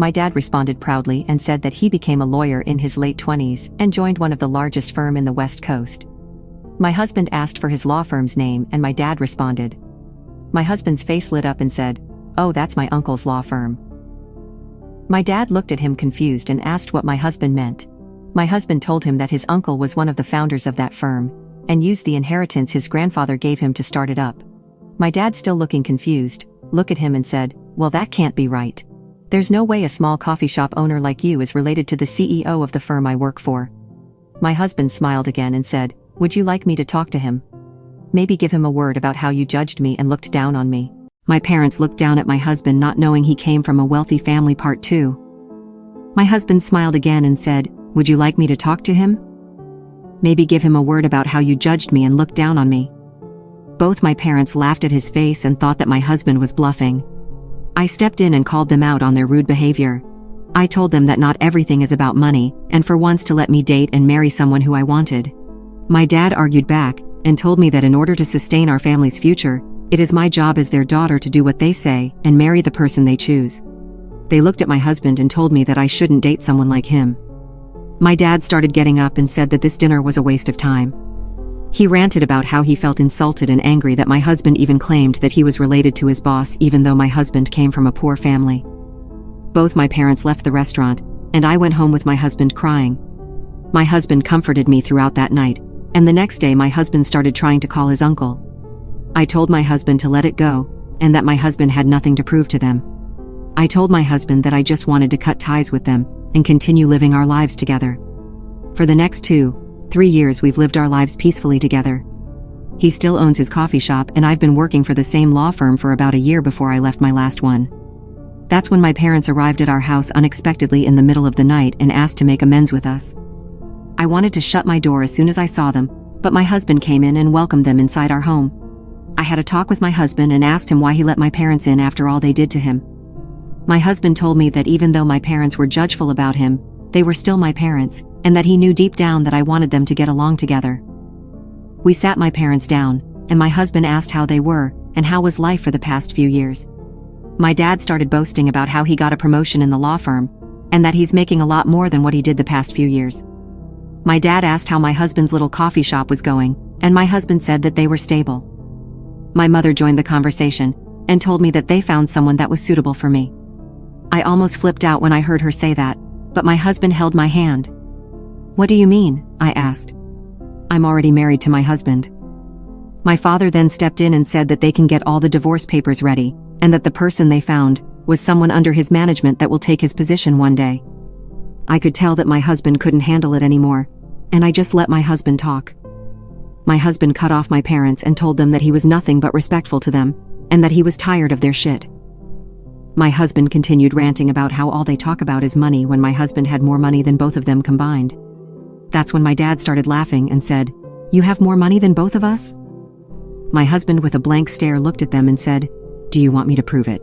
My dad responded proudly and said that he became a lawyer in his late 20s and joined one of the largest firm in the West Coast. My husband asked for his law firm's name and my dad responded. My husband's face lit up and said, "Oh, that's my uncle's law firm." My dad looked at him confused and asked what my husband meant. My husband told him that his uncle was one of the founders of that firm and used the inheritance his grandfather gave him to start it up. My dad, still looking confused, looked at him and said, "Well, that can't be right. There's no way a small coffee shop owner like you is related to the CEO of the firm I work for." My husband smiled again and said, "Would you like me to talk to him? Maybe give him a word about how you judged me and looked down on me." My parents looked down at my husband, not knowing he came from a wealthy family. Part 2. My husband smiled again and said, "Would you like me to talk to him? Maybe give him a word about how you judged me and looked down on me." Both my parents laughed at his face and thought that my husband was bluffing. I stepped in and called them out on their rude behavior. I told them that not everything is about money, and for once to let me date and marry someone who I wanted. My dad argued back and told me that in order to sustain our family's future, it is my job as their daughter to do what they say and marry the person they choose. They looked at my husband and told me that I shouldn't date someone like him. My dad started getting up and said that this dinner was a waste of time. He ranted about how he felt insulted and angry that my husband even claimed that he was related to his boss, even though my husband came from a poor family. Both my parents left the restaurant, and I went home with my husband crying. My husband comforted me throughout that night, and the next day my husband started trying to call his uncle. I told my husband to let it go, and that my husband had nothing to prove to them. I told my husband that I just wanted to cut ties with them and continue living our lives together. For the next 2-3 years we've lived our lives peacefully together. He still owns his coffee shop and I've been working for the same law firm for about a year before I left my last one. That's when my parents arrived at our house unexpectedly in the middle of the night and asked to make amends with us. I wanted to shut my door as soon as I saw them, but my husband came in and welcomed them inside our home. I had a talk with my husband and asked him why he let my parents in after all they did to him. My husband told me that even though my parents were judgeful about him, they were still my parents, and that he knew deep down that I wanted them to get along together. We sat my parents down, and my husband asked how they were, and how was life for the past few years. My dad started boasting about how he got a promotion in the law firm, and that he's making a lot more than what he did the past few years. My dad asked how my husband's little coffee shop was going, and my husband said that they were stable. My mother joined the conversation, and told me that they found someone that was suitable for me. I almost flipped out when I heard her say that, but my husband held my hand. "What do you mean?" I asked. "I'm already married to my husband." My father then stepped in and said that they can get all the divorce papers ready, and that the person they found was someone under his management that will take his position one day. I could tell that my husband couldn't handle it anymore, and I just let my husband talk. My husband cut off my parents and told them that he was nothing but respectful to them, and that he was tired of their shit. My husband continued ranting about how all they talk about is money when my husband had more money than both of them combined. That's when my dad started laughing and said, "You have more money than both of us?" My husband with a blank stare looked at them and said, "Do you want me to prove it?"